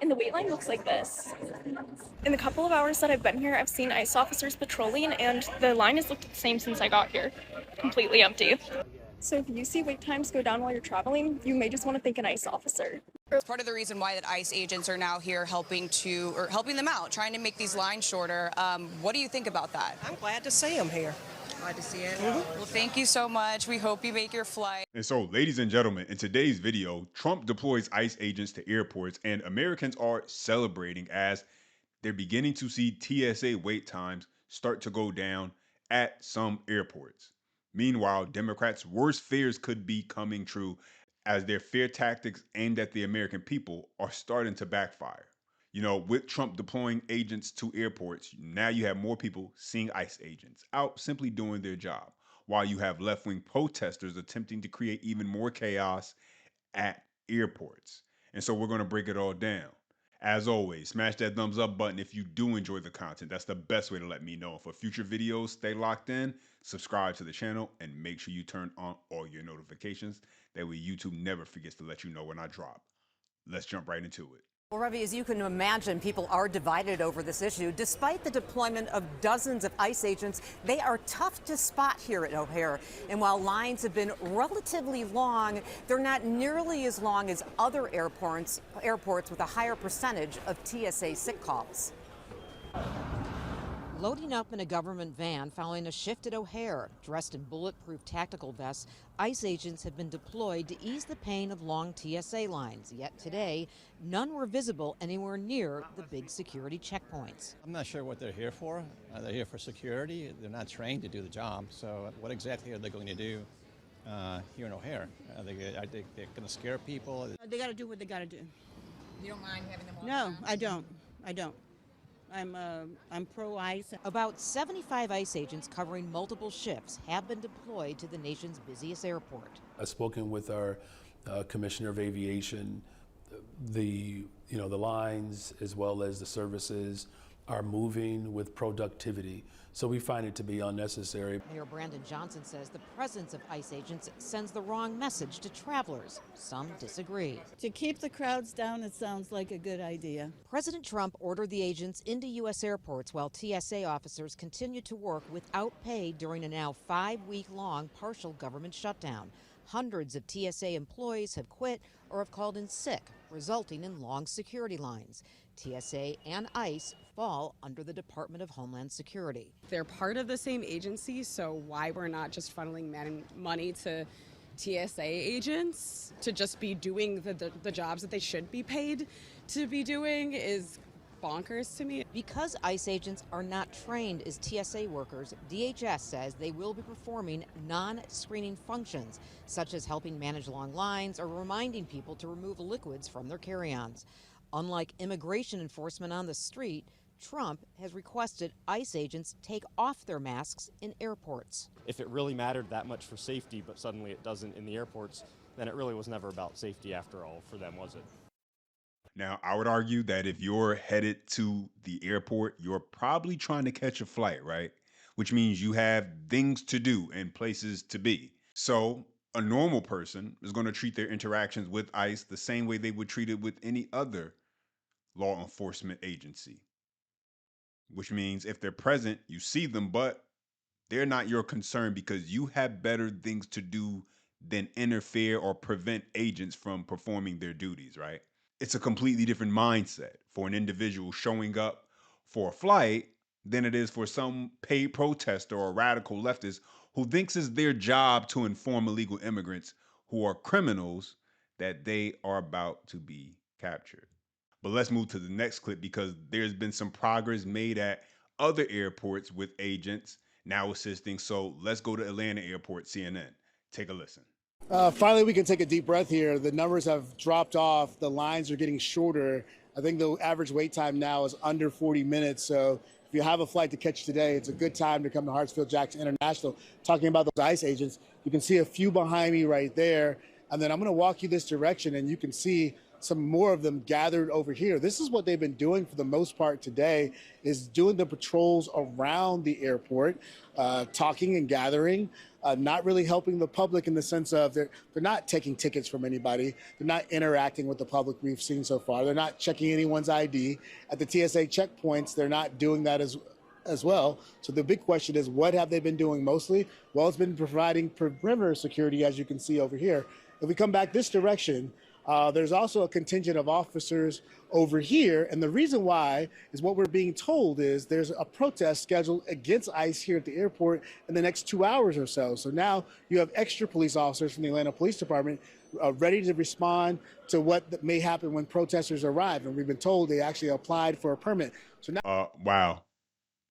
And the wait line looks like this. In the couple of hours that I've been here, I've seen ICE officers patrolling, and the line has looked the same since I got here. Completely empty. So if you see wait times go down while you're traveling, you may just want to thank an ICE officer. It's part of the reason why that ICE agents are now here helping them out, trying to make these lines shorter. What do you think about that? I'm glad to see them here. Glad to see it. Well, thank you so much. We hope you make your flight. And so, ladies and gentlemen, in today's video, Trump deploys ICE agents to airports, and Americans are celebrating as they're beginning to see TSA wait times start to go down at some airports. Meanwhile, Democrats' worst fears could be coming true as their fear tactics aimed at the American people are starting to backfire. You know, with Trump deploying agents to airports, now you have more people seeing ICE agents out simply doing their job, while you have left-wing protesters attempting to create even more chaos at airports. And so we're going to break it all down. As always, smash that thumbs up button if you do enjoy the content. That's the best way to let me know. And for future videos, stay locked in, subscribe to the channel, and make sure you turn on all your notifications. That way YouTube never forgets to let you know when I drop. Let's jump right into it. Well, Ravi, as you can imagine, people are divided over this issue. Despite the deployment of dozens of ICE agents, they are tough to spot here at O'Hare. And while lines have been relatively long, they're not nearly as long as other airports with a higher percentage of TSA sick calls. Loading up in a government van following a shift at O'Hare. Dressed in bulletproof tactical vests, ICE agents have been deployed to ease the pain of long TSA lines. Yet today, none were visible anywhere near the big security checkpoints. I'm not sure what they're here for. They're here for security. They're not trained to do the job. So what exactly are they going to do here in O'Hare? Are they going to scare people? They got to do what they got to do. You don't mind having them on? No, I don't. I don't. I'm pro-ICE. About 75 ICE agents covering multiple shifts have been deployed to the nation's busiest airport. I've spoken with our Commissioner of Aviation. The lines as well as the services are moving with productivity, so we find it to be unnecessary. Mayor Brandon Johnson says the presence of ICE agents sends the wrong message to travelers. Some disagree. To keep the crowds down, it sounds like a good idea. President Trump ordered the agents into U.S. airports while TSA officers continue to work without pay during a now 5-week-long partial government shutdown. Hundreds of TSA employees have quit or have called in sick, resulting in long security lines. TSA and ICE fall under the Department of Homeland Security. They're part of the same agency, so why we're not just funneling money to TSA agents to just be doing the jobs that they should be paid to be doing is bonkers to me. Because ICE agents are not trained as TSA workers, DHS says they will be performing non-screening functions, such as helping manage long lines or reminding people to remove liquids from their carry-ons. Unlike immigration enforcement on the street, Trump has requested ICE agents take off their masks in airports. If it really mattered that much for safety, but suddenly it doesn't in the airports, then it really was never about safety after all for them, was it? Now, I would argue that if you're headed to the airport, you're probably trying to catch a flight, right? Which means you have things to do and places to be. So a normal person is going to treat their interactions with ICE the same way they would treat it with any other law enforcement agency. Which means if they're present, you see them, but they're not your concern because you have better things to do than interfere or prevent agents from performing their duties, right? It's a completely different mindset for an individual showing up for a flight than it is for some paid protester or radical leftist who thinks it's their job to inform illegal immigrants who are criminals that they are about to be captured. But let's move to the next clip because there's been some progress made at other airports with agents now assisting. So let's go to Atlanta Airport, CNN. Take a listen. Finally, we can take a deep breath here. The numbers have dropped off. The lines are getting shorter. I think the average wait time now is under 40 minutes. So if you have a flight to catch today, it's a good time to come to Hartsfield-Jackson International. Talking about those ICE agents, you can see a few behind me right there. And then I'm going to walk you this direction, and you can see some more of them gathered over here. This is what they've been doing for the most part today, is doing the patrols around the airport, talking and gathering, not really helping the public in the sense of they're not taking tickets from anybody. They're not interacting with the public we've seen so far. They're not checking anyone's ID. At the TSA checkpoints, they're not doing that as well. So the big question is, what have they been doing mostly? Well, it's been providing perimeter security, as you can see over here. If we come back this direction, there's also a contingent of officers over here. And the reason why is what we're being told is there's a protest scheduled against ICE here at the airport in the next 2 hours or so. So now you have extra police officers from the Atlanta Police Department ready to respond to what may happen when protesters arrive. And we've been told they actually applied for a permit. So now, wow.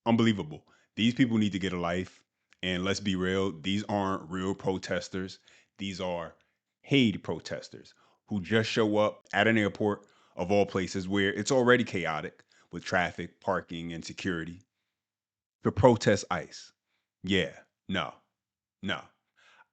Unbelievable. These people need to get a life. And let's be real, these aren't real protesters. These are paid protesters who just show up at an airport of all places where it's already chaotic with traffic, parking, and security to protest ICE. Yeah, no.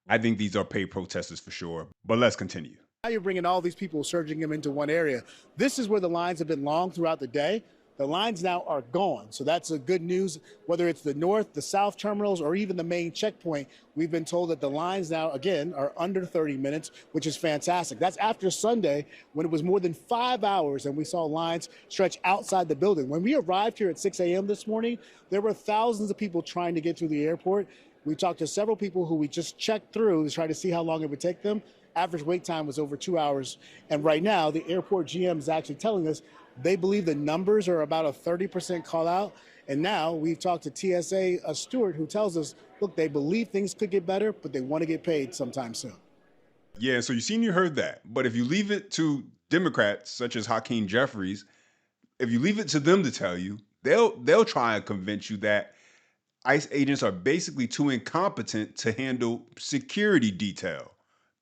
I think these are paid protesters for sure, but let's continue. Now you're bringing all these people, surging them into one area. This is where the lines have been long throughout the day. The lines now are gone. So that's a good news, whether it's the north, the south terminals, or even the main checkpoint. We've been told that the lines now, again, are under 30 minutes, which is fantastic. That's after Sunday, when it was more than 5 hours and we saw lines stretch outside the building. When we arrived here at 6 a.m. this morning, there were thousands of people trying to get through the airport. We talked to several people who we just checked through to try to see how long it would take them. Average wait time was over 2 hours. And right now, the airport GM is actually telling us they believe the numbers are about a 30% call out. And now we've talked to TSA steward who tells us, look, they believe things could get better, but they want to get paid sometime soon. Yeah, so you heard that. But if you leave it to Democrats such as Hakeem Jeffries, if you leave it to them to tell you, they'll try and convince you that ICE agents are basically too incompetent to handle security detail.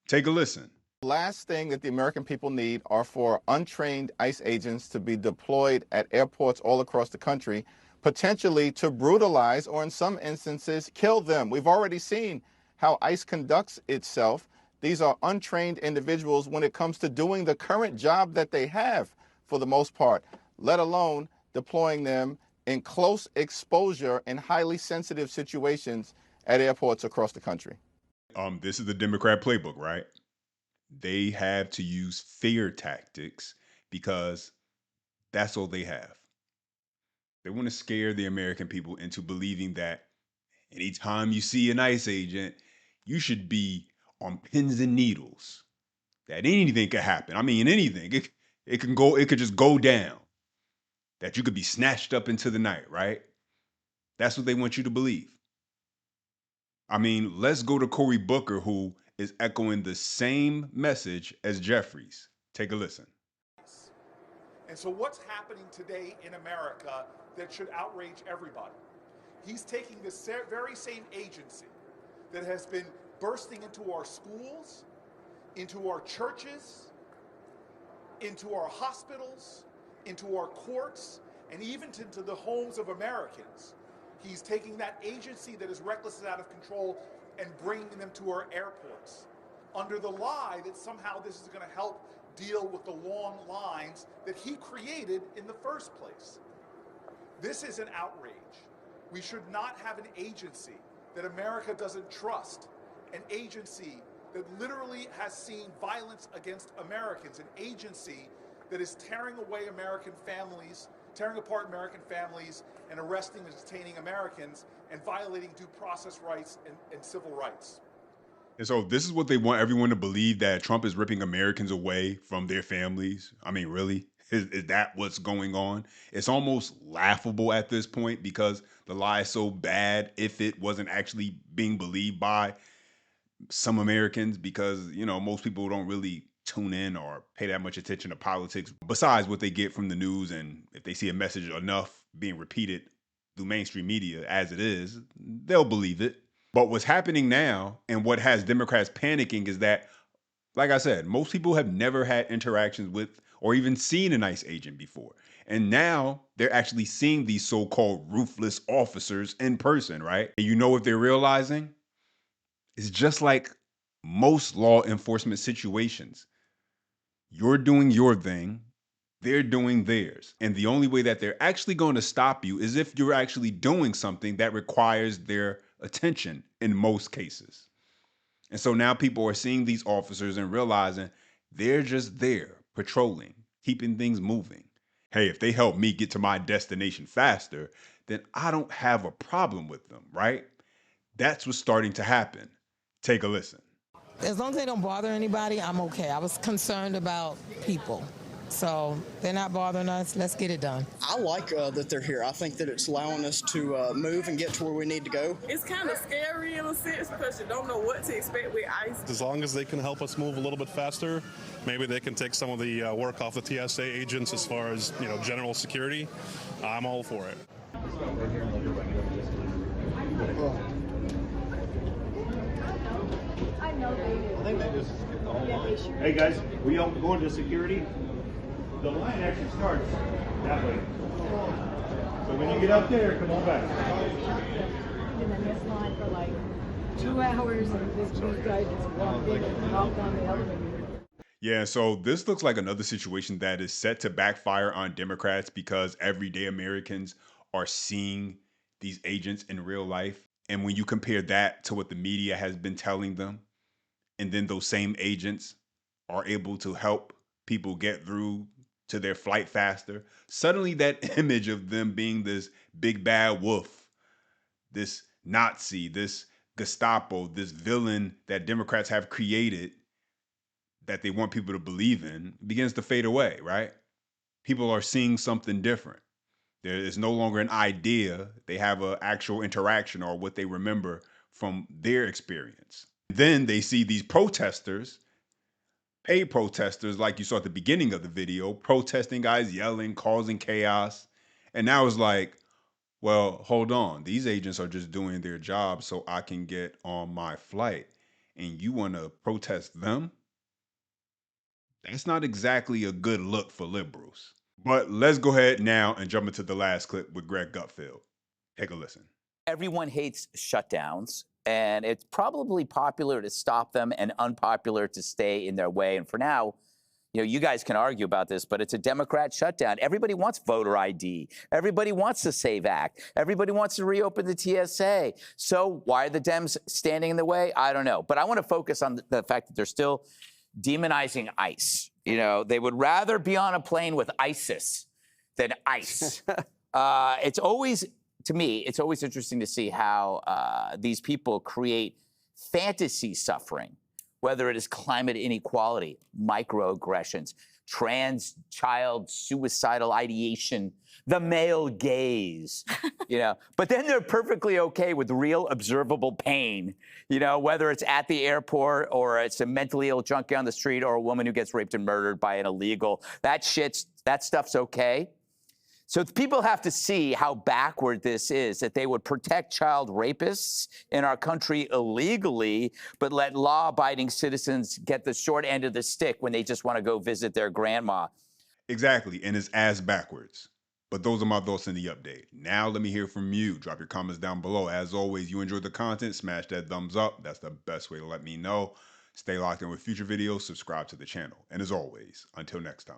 Take a listen. Last thing that the American people need are for untrained ICE agents to be deployed at airports all across the country, potentially to brutalize or in some instances kill them. We've already seen how ICE conducts itself. These are untrained individuals when it comes to doing the current job that they have for the most part, let alone deploying them in close exposure and highly sensitive situations at airports across the country. This is the Democrat playbook, right? They have to use fear tactics because that's all they have. They want to scare the American people into believing that anytime you see an ICE agent, you should be on pins and needles. That anything could happen. I mean, anything. It could just go down. That you could be snatched up into the night, right? That's what they want you to believe. I mean, let's go to Cory Booker, who is echoing the same message as Jeffries. Take a listen. And so what's happening today in America that should outrage everybody? He's taking this very same agency that has been bursting into our schools, into our churches, into our hospitals, into our courts, and even into the homes of Americans. He's taking that agency that is reckless and out of control and bringing them to our airports under the lie that somehow this is going to help deal with the long lines that he created in the first place. This is an outrage. We should not have an agency that America doesn't trust, an agency that literally has seen violence against Americans, an agency that is tearing away American families, tearing apart American families, and arresting and detaining Americans, and violating due process rights and civil rights. And so this is what they want everyone to believe, that Trump is ripping Americans away from their families. I mean, really? Is that what's going on? It's almost laughable at this point because the lie is so bad if it wasn't actually being believed by some Americans, because, most people don't really tune in or pay that much attention to politics besides what they get from the news. And if they see a message enough being repeated through mainstream media as it is, they'll believe it. But what's happening now and what has Democrats panicking is that, like I said, most people have never had interactions with or even seen an ICE agent before. And now they're actually seeing these so-called ruthless officers in person, right? And you know what they're realizing? It's just like most law enforcement situations. You're doing your thing, they're doing theirs. And the only way that they're actually going to stop you is if you're actually doing something that requires their attention in most cases. And so now people are seeing these officers and realizing they're just there patrolling, keeping things moving. Hey, if they help me get to my destination faster, then I don't have a problem with them, right? That's what's starting to happen. Take a listen. As long as they don't bother anybody, I'm okay. I was concerned about people. So they're not bothering us. Let's get it done. I like that they're here. I think that it's allowing us to move and get to where we need to go. It's kind of scary in a sense because you don't know what to expect with ICE. As long as they can help us move a little bit faster, maybe they can take some of the work off the TSA agents as far as, general security. I'm all for it. Hey guys, we all going to security? The line actually starts that way. So when you get up there, come on back. And then this line for like 2 hours, and these guys just walked in and hopped on the elevator. Yeah, so this looks like another situation that is set to backfire on Democrats because everyday Americans are seeing these agents in real life. And when you compare that to what the media has been telling them, and then those same agents are able to help people get through to their flight faster, suddenly that image of them being this big bad wolf, this Nazi, this Gestapo, this villain that Democrats have created that they want people to believe in begins to fade away, right? People are seeing something different. There is no longer an idea. They have an actual interaction or what they remember from their experience. Then they see these protesters, paid protesters, like you saw at the beginning of the video, protesting guys, yelling, causing chaos. And now it's like, well, hold on. These agents are just doing their job so I can get on my flight. And you want to protest them? That's not exactly a good look for liberals. But let's go ahead now and jump into the last clip with Greg Gutfeld. Take a listen. Everyone hates shutdowns, and it's probably popular to stop them and unpopular to stay in their way. And for now, you guys can argue about this, but it's a Democrat shutdown. Everybody wants voter ID. Everybody wants the SAVE Act. Everybody wants to reopen the TSA. So why are the Dems standing in the way? I don't know. But I want to focus on the fact that they're still demonizing ICE. They would rather be on a plane with ISIS than ICE. It's always, to me, it's always interesting to see how these people create fantasy suffering, whether it is climate inequality, microaggressions, trans child suicidal ideation, the male gaze, But then they're perfectly okay with real observable pain, whether it's at the airport or it's a mentally ill junkie on the street or a woman who gets raped and murdered by an illegal. That stuff's okay. So people have to see how backward this is, that they would protect child rapists in our country illegally, but let law-abiding citizens get the short end of the stick when they just want to go visit their grandma. Exactly, and it's ass backwards. But those are my thoughts in the update. Now let me hear from you. Drop your comments down below. As always, you enjoyed the content, smash that thumbs up. That's the best way to let me know. Stay locked in with future videos, subscribe to the channel. And as always, until next time.